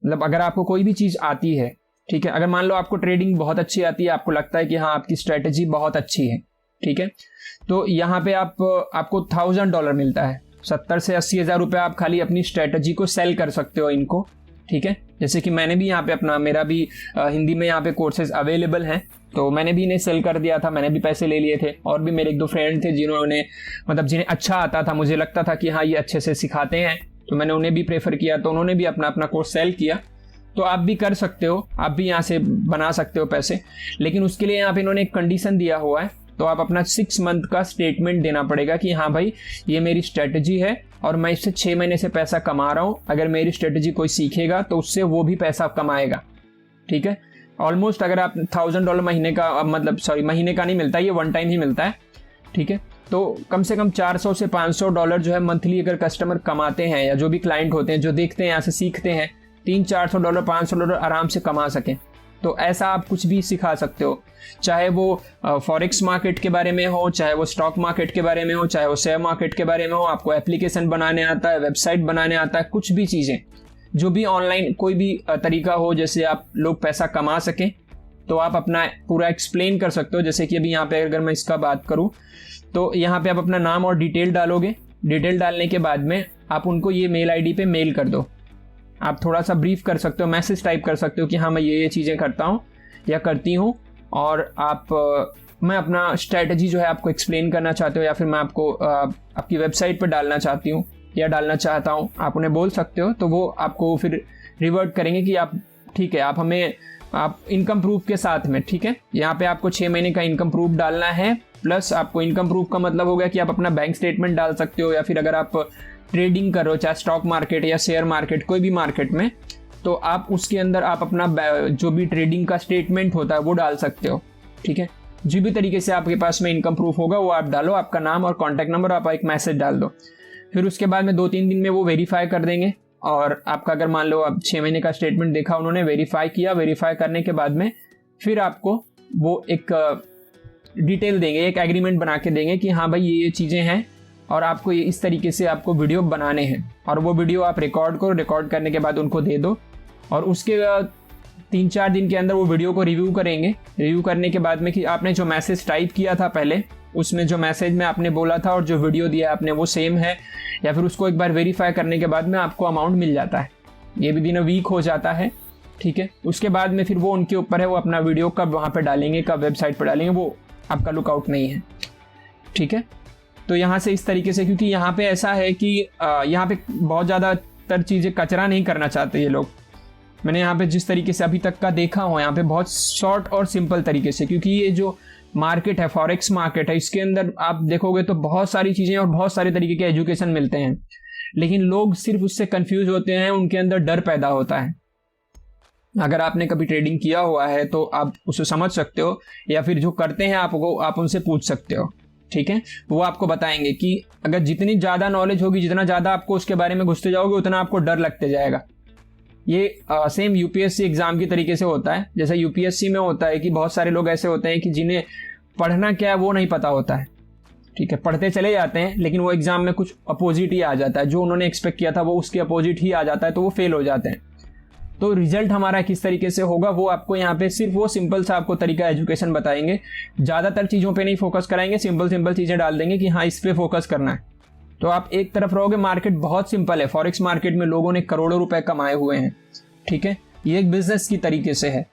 मतलब अगर आपको कोई भी चीज़ आती है, ठीक है, अगर मान लो आपको ट्रेडिंग बहुत अच्छी आती है, आपको लगता है कि हाँ आपकी स्ट्रेटजी बहुत अच्छी है, ठीक है, तो यहाँ पे आपको $1000 मिलता है, 70 से 80 हज़ार रुपये आप खाली अपनी स्ट्रेटजी को सेल कर सकते हो इनको, ठीक है। जैसे कि मैंने भी यहाँ पे मेरा भी हिंदी में यहाँ पे कोर्सेज अवेलेबल हैं, तो मैंने भी इन्हें सेल कर दिया था, मैंने भी पैसे ले लिए थे। और भी मेरे 1-2 फ्रेंड थे जिन्होंने मतलब जिन्हें अच्छा आता था, मुझे लगता था कि हाँ ये अच्छे से सिखाते हैं, तो मैंने उन्हें भी प्रेफर किया, तो उन्होंने भी अपना कोर्स सेल किया। तो आप भी कर सकते हो, आप भी यहाँ से बना सकते हो पैसे, लेकिन उसके लिए यहाँ पे इन्होंने एक कंडीशन दिया हुआ है। तो आप अपना 6 मंथ का स्टेटमेंट देना पड़ेगा कि हाँ भाई ये मेरी स्ट्रेटजी है और मैं इससे 6 महीने से पैसा कमा रहा हूँ, अगर मेरी स्ट्रेटजी कोई सीखेगा तो उससे वो भी पैसा कमाएगा, ठीक है। ऑलमोस्ट अगर आप $1000 महीने का, मतलब सॉरी महीने का नहीं मिलता, ये वन टाइम ही मिलता है, ठीक है। तो कम से कम $400 से $500 जो है मंथली अगर कस्टमर कमाते हैं, या जो भी क्लाइंट होते हैं जो देखते हैं यहाँ से सीखते हैं, $300-400 $500 आराम से कमा सकें। तो ऐसा आप कुछ भी सिखा सकते हो, चाहे वो फॉरेक्स मार्केट के बारे में हो, चाहे वो स्टॉक मार्केट के बारे में हो, चाहे वो शेयर मार्केट के बारे में हो, आपको एप्लीकेशन बनाने आता है, वेबसाइट बनाने आता है, कुछ भी चीज़ें, जो भी ऑनलाइन कोई भी तरीका हो जैसे आप लोग पैसा कमा सकें, तो आप अपना पूरा एक्सप्लेन कर सकते हो। जैसे कि अभी यहाँ पे अगर मैं इसका बात करूँ तो यहाँ पे आप अपना नाम और डिटेल डालोगे, डिटेल डालने के बाद में आप उनको ये मेल आईडी पे मेल कर दो। आप थोड़ा सा ब्रीफ कर सकते हो, मैसेज टाइप कर सकते हो कि हाँ मैं ये चीज़ें करता हूँ या करती हूँ, और मैं अपना स्ट्रैटेजी जो है आपको एक्सप्लेन करना चाहते हो, या फिर मैं आपको आपकी वेबसाइट पर डालना चाहती हूँ या डालना चाहता हूँ, आप उन्हें बोल सकते हो। तो वो आपको फिर रिवर्ट करेंगे कि आप ठीक है, आप इनकम प्रूफ के साथ में, ठीक है, यहाँ पे आपको 6 महीने का इनकम प्रूफ डालना है। प्लस आपको इनकम प्रूफ का मतलब हो गया कि आप अपना बैंक स्टेटमेंट डाल सकते हो, या फिर अगर आप ट्रेडिंग कर रहे हो, चाहे स्टॉक मार्केट या शेयर मार्केट, कोई भी मार्केट में, तो आप उसके अंदर आप अपना जो भी ट्रेडिंग का स्टेटमेंट होता है वो डाल सकते हो, ठीक है। जो भी तरीके से आपके पास में इनकम प्रूफ होगा वो आप डालो, आपका नाम और कॉन्टैक्ट नंबर, आप एक मैसेज डाल दो। फिर उसके बाद में 2-3 दिन में वो वेरीफाई कर देंगे, और आपका अगर मान लो आप 6 महीने का स्टेटमेंट देखा, उन्होंने वेरीफाई किया, वेरीफाई करने के बाद में फिर आपको वो एक डिटेल देंगे, एक एग्रीमेंट बना के देंगे कि हाँ भाई ये चीज़ें हैं और आपको ये इस तरीके से आपको वीडियो बनाने हैं, और वो वीडियो आप रिकॉर्ड करो, रिकॉर्ड करने के बाद उनको दे दो, और उसके 3-4 दिन के अंदर वो वीडियो को रिव्यू करेंगे। रिव्यू करने के बाद में कि आपने जो मैसेज टाइप किया था पहले, उसमें जो मैसेज में आपने बोला था और जो वीडियो दिया आपने वो सेम है, या फिर उसको एक बार वेरीफाई करने के बाद में आपको अमाउंट मिल जाता है। ये भी दिन वीक हो जाता है, ठीक है। उसके बाद में फिर वो उनके ऊपर है, वो अपना वीडियो कब वहाँ पे डालेंगे, कब वेबसाइट पर डालेंगे, वो आपका लुकआउट नहीं है, ठीक है। तो यहाँ से इस तरीके से, क्योंकि यहाँ पे ऐसा है कि यहाँ पे बहुत ज़्यादातर चीज़ें कचरा नहीं करना चाहते ये लोग। मैंने यहाँ पे जिस तरीके से अभी तक का देखा हो, यहाँ पे बहुत शॉर्ट और सिंपल तरीके से, क्योंकि ये जो मार्केट है, फॉरेक्स मार्केट है, इसके अंदर आप देखोगे तो बहुत सारी चीज़ें और बहुत सारे तरीके के एजुकेशन मिलते हैं, लेकिन लोग सिर्फ उससे कंफ्यूज होते हैं, उनके अंदर डर पैदा होता है। अगर आपने कभी ट्रेडिंग किया हुआ है तो आप उसे समझ सकते हो, या फिर जो करते हैं आप उनसे पूछ सकते हो, ठीक है। वो आपको बताएंगे कि अगर जितनी ज़्यादा नॉलेज होगी, जितना ज़्यादा आपको उसके बारे में घुसते जाओगे, उतना आपको डर लगते जाएगा। ये सेम यूपीएससी एग्ज़ाम की तरीके से होता है। जैसे यूपीएससी में होता है कि बहुत सारे लोग ऐसे होते हैं कि जिन्हें पढ़ना क्या है वो नहीं पता होता है, ठीक है, पढ़ते चले जाते हैं, लेकिन वो एग्ज़ाम में कुछ अपोजिट ही आ जाता है, जो उन्होंने एक्सपेक्ट किया था वो उसके अपोजिट ही आ जाता है, तो वो फेल हो जाते हैं। तो रिजल्ट हमारा किस तरीके से होगा वो आपको यहाँ पे सिर्फ वो सिंपल सा आपको तरीका एजुकेशन बताएंगे। ज़्यादातर चीज़ों पे नहीं फोकस कराएंगे, सिंपल चीज़ें डाल देंगे कि हाँ इस पे फोकस करना है। तो आप एक तरफ रहोगे, मार्केट बहुत सिंपल है, फॉरेक्स मार्केट में लोगों ने करोड़ों रुपए कमाए हुए हैं, ठीक है। ये एक बिजनेस की तरीके से है।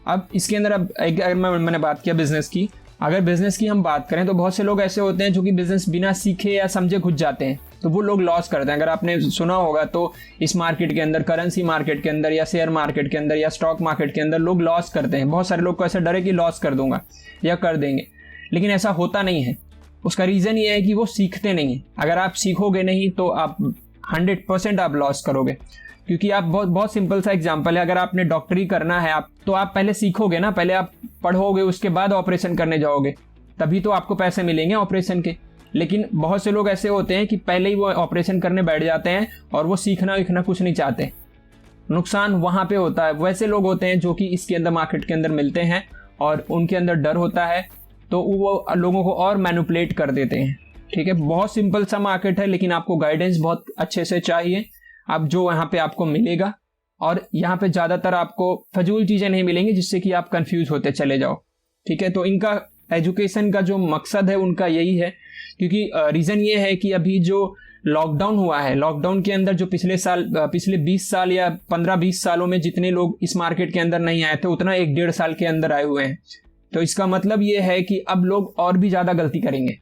अब इसके अंदर अगर मैंने बात किया बिजनेस की, अगर बिजनेस की हम बात करें तो बहुत से लोग ऐसे होते हैं जो कि बिजनेस बिना सीखे या समझे घुस जाते हैं, तो वो लोग लॉस करते हैं। अगर आपने सुना होगा तो इस मार्केट के अंदर, करेंसी मार्केट के अंदर या शेयर मार्केट के अंदर या स्टॉक मार्केट के अंदर लोग लॉस करते हैं। बहुत सारे लोग को ऐसा डर है कि लॉस कर दूंगा या कर देंगे, लेकिन ऐसा होता नहीं है। उसका रीज़न ये है कि वो सीखते नहीं हैं। अगर आप सीखोगे नहीं तो आप 100% आप लॉस करोगे, क्योंकि आप बहुत सिंपल सा एग्जांपल है। अगर आपने डॉक्टरी करना है तो आप पहले सीखोगे ना, पहले आप पढ़ोगे, उसके बाद ऑपरेशन करने जाओगे, तभी तो आपको पैसे मिलेंगे ऑपरेशन के। लेकिन बहुत से लोग ऐसे होते हैं कि पहले ही वो ऑपरेशन करने बैठ जाते हैं और वो सीखना कुछ नहीं चाहते। नुकसान वहाँ पे होता है। वैसे लोग होते हैं जो कि इसके अंदर मार्केट के अंदर मिलते हैं और उनके अंदर डर होता है, तो वो लोगों को और मैनिपुलेट कर देते हैं, ठीक है। बहुत सिंपल सा मार्केट है, लेकिन आपको गाइडेंस बहुत अच्छे से चाहिए। अब जो यहाँ पे आपको मिलेगा और यहाँ पे ज़्यादातर आपको फजूल चीज़ें नहीं मिलेंगी जिससे कि आप कंफ्यूज होते चले जाओ। ठीक है, तो इनका एजुकेशन का जो मकसद है उनका यही है, क्योंकि रीज़न ये है कि अभी जो लॉकडाउन हुआ है, लॉकडाउन के अंदर जो पिछले 20 साल या 15-20 सालों में जितने लोग इस मार्केट के अंदर नहीं आए थे उतना 1-1.5 साल के अंदर आए हुए हैं। तो इसका मतलब ये है कि अब लोग और भी ज़्यादा गलती करेंगे,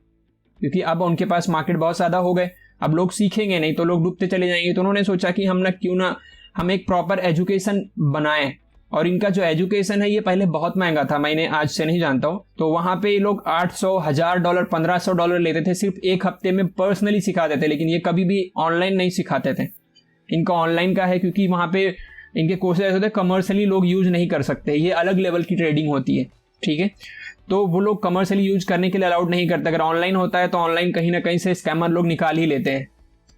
क्योंकि अब उनके पास मार्केट बहुत ज़्यादा हो गए। अब लोग सीखेंगे नहीं तो लोग डूबते चले जाएंगे। तो उन्होंने सोचा कि क्यों ना हम एक प्रॉपर एजुकेशन बनाएं। और इनका जो एजुकेशन है ये पहले बहुत महंगा था, मैंने आज से नहीं जानता हूँ। तो वहाँ पे लोग $800, $1000, $1500 लेते थे, सिर्फ एक हफ्ते में पर्सनली सिखाते थे। लेकिन ये कभी भी ऑनलाइन नहीं सिखाते थे। इनका ऑनलाइन का है क्योंकि वहाँ पे इनके कोर्सेज होते हैं कमर्शियली लोग यूज नहीं कर सकते, ये अलग लेवल की ट्रेडिंग होती है। ठीक है, तो वो लोग कमर्शियली यूज करने के लिए अलाउड नहीं करते। अगर ऑनलाइन होता है तो ऑनलाइन कहीं ना कहीं से स्कैमर लोग निकाल ही लेते हैं।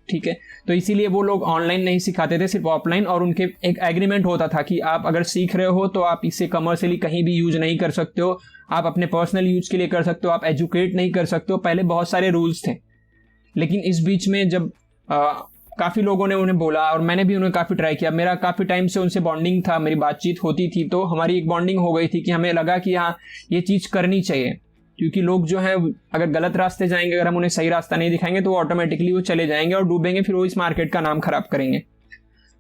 ठीक है, तो इसीलिए वो लोग ऑनलाइन नहीं सिखाते थे, सिर्फ ऑफलाइन। और उनके एक एग्रीमेंट होता था कि आप अगर सीख रहे हो तो आप इसे कमर्शियली कहीं भी यूज नहीं कर सकते हो, आप अपने पर्सनल यूज के लिए कर सकते हो, आप एजुकेट नहीं कर सकते हो। पहले बहुत सारे रूल्स थे, लेकिन इस बीच में जब काफ़ी लोगों ने उन्हें बोला और मैंने भी उन्हें काफ़ी ट्राई किया, मेरा काफ़ी टाइम से उनसे बॉन्डिंग था, मेरी बातचीत होती थी, तो हमारी एक बॉन्डिंग हो गई थी कि हमें लगा कि हाँ ये चीज़ करनी चाहिए। क्योंकि लोग जो है अगर गलत रास्ते जाएंगे, अगर हम उन्हें सही रास्ता नहीं दिखाएंगे तो ऑटोमेटिकली वो चले जाएंगे और डूबेंगे, फिर वो इस मार्केट का नाम खराब करेंगे।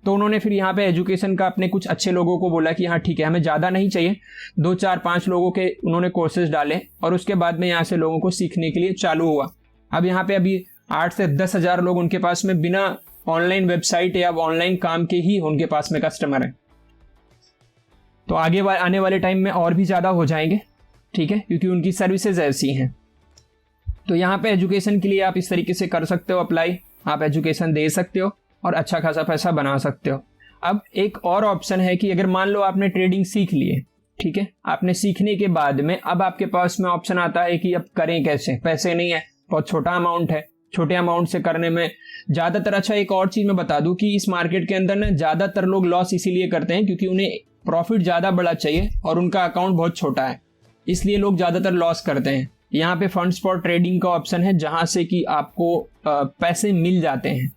तो उन्होंने फिर यहाँ पे एजुकेशन का अपने कुछ अच्छे लोगों को बोला कि हाँ ठीक है, हमें ज़्यादा नहीं चाहिए, 2, 4, 5 लोगों के उन्होंने कोर्सेज डाले और उसके बाद में यहाँ से लोगों को सीखने के लिए चालू हुआ। अब यहाँ पे अभी 8 से 10 हज़ार लोग उनके पास में बिना ऑनलाइन वेबसाइट या ऑनलाइन काम के ही उनके पास में कस्टमर है। तो आगे आने वाले टाइम में और भी ज़्यादा हो जाएंगे। ठीक है, क्योंकि उनकी सर्विसेज ऐसी हैं। तो यहाँ पे एजुकेशन के लिए आप इस तरीके से कर सकते हो अप्लाई, आप एजुकेशन दे सकते हो और अच्छा खासा पैसा बना सकते हो। अब एक और ऑप्शन है कि अगर मान लो आपने ट्रेडिंग सीख ली है, ठीक है, आपने सीखने के बाद में अब आपके पास में ऑप्शन आता है कि अब करें कैसे, पैसे नहीं है, बहुत छोटा अमाउंट है, छोटे अमाउंट से करने में ज़्यादातर। अच्छा, एक और चीज़ मैं बता दूं कि इस मार्केट के अंदर ना ज़्यादातर लोग लॉस इसीलिए करते हैं क्योंकि उन्हें प्रॉफिट ज़्यादा बड़ा चाहिए और उनका अकाउंट बहुत छोटा है, इसलिए लोग ज़्यादातर लॉस करते हैं। यहाँ पे फंड्स फॉर ट्रेडिंग का ऑप्शन है जहाँ से कि आपको पैसे मिल जाते हैं।